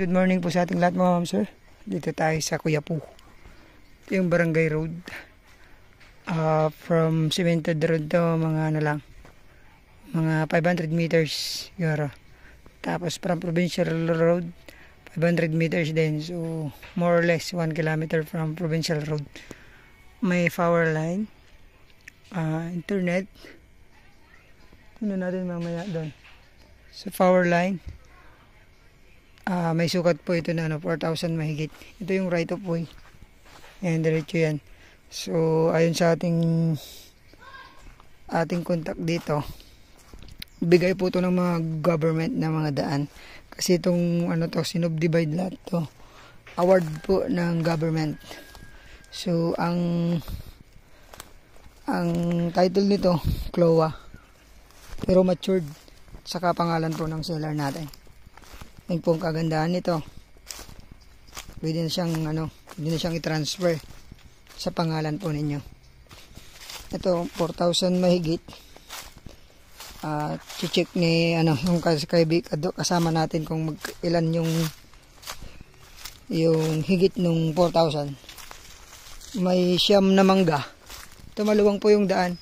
Good morning po sa ating lahat mga ma'am sir. Dito tayo sa Quiapo. Ito yung barangay road. From cemented road to mga ano lang. Mga 500 meters siguro. Tapos from provincial road 500 meters din. So more or less 1 kilometer from provincial road. May power line. Internet. Ano natin mamaya doon. So power line. May sukat po ito na 4,000 mahigit. Ito yung right of way. Ayan, diretso yan. So, ayon sa ating contact dito, bigay po ito ng mga government na mga daan. Kasi itong sinubdivide lahat to. Award po ng government. So, ang title nito, CLOA. Pero matured. Saka pangalan po ng seller natin. Yan po ang kagandahan nito. Pwede na siyang i-transfer sa pangalan po ninyo. Ito 4,000 mahigit. Check ni yung kasama natin kung ilan yung higit nung 4,000. May siyam na mangga. Ito maluwang po yung daan.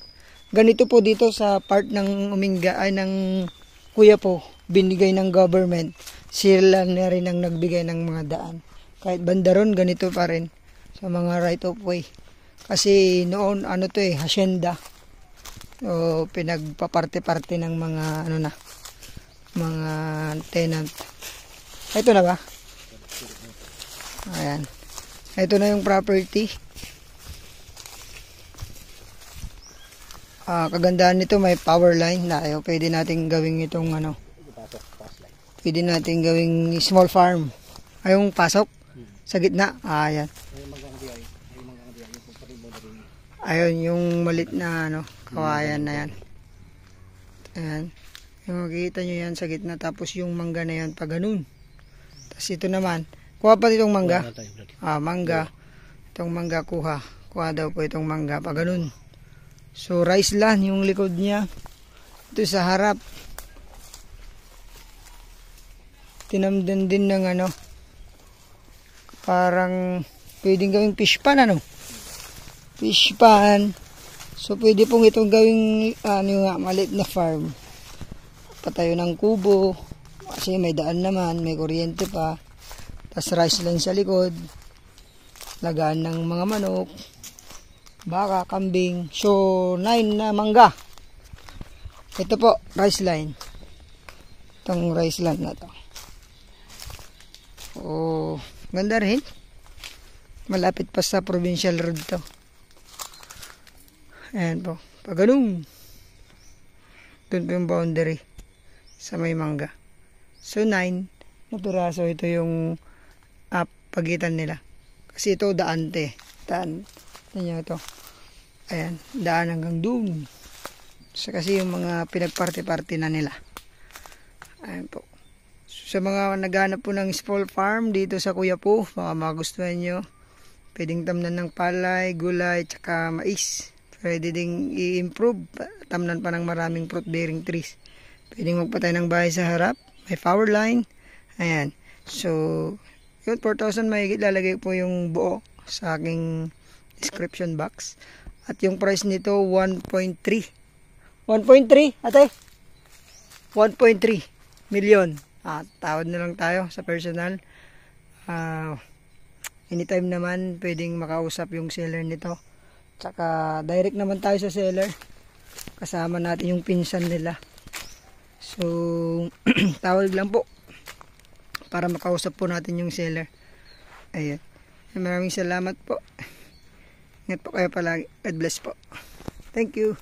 Ganito po dito sa part ng Uminga ay ng Quiapo, binigay ng government. Sila na rin ang nagbigay ng mga daan. Kahit bandaron, ganito pa rin sa mga right of way. Kasi noon, hacienda. So, pinagpaparte-parte ng mga, mga tenant. Ito na ba? Ayan. Ito na yung property. Kagandahan nito, may power line na pwede nating gawing itong pwede natin gawing small farm. Ayong pasok sa gitna. Ayan. Ayun yung malit na kawayan na yan. Ayan. Yung makikita nyo yan sa gitna. Tapos yung mangga na yan pa ganun. Tapos ito naman. Kuha pa itong mangga. Mangga. Itong mangga kuha. Kuha daw po itong mangga pa ganun. So rice land yung likod niya. Ito sa harap. Tinamdan din ng parang pwedeng gawing fish pan fish pan. So pwede pong itong gawing maliit na farm. Patayo ng kubo kasi may daan naman, may kuryente pa. Tapos rice line sa likod. Lagaan ng mga manok, baka, kambing. So 9 na mangga. Ito po rice line. Itong rice line na to. Ganda rin. Malapit pa sa provincial road to. Ayan po. Paganong. Doon po yung boundary sa may mangga. So 9 na piraso ito yung pagitan nila. Kasi ito daan Daan. Ito ito. Ayan. Daan hanggang doon. So, kasi yung mga pinagparte-parte na nila. Ayan po. Sa mga naghanap po ng small farm dito sa Quiapo, baka magustuhan nyo, pwedeng tamnan ng palay, gulay, tsaka mais. Pwede ding i-improve, tamnan pa ng maraming fruit bearing trees. Pwedeng magpatay ng bahay sa harap, may power line. Ayan. So, yun, 4,000 mahigit, lalagay po yung buo sa aking description box. At yung price nito, 1.3. 1.3, ate? 1.3 million. Tawad na lang tayo sa personal. Anytime naman pwedeng makausap yung seller nito. Tsaka direct naman tayo sa seller. Kasama natin yung pinsan nila. So tawag lang po para makausap po natin yung seller. Ayan. Maraming salamat po. Ingat po kayo palagi. God bless po. Thank you.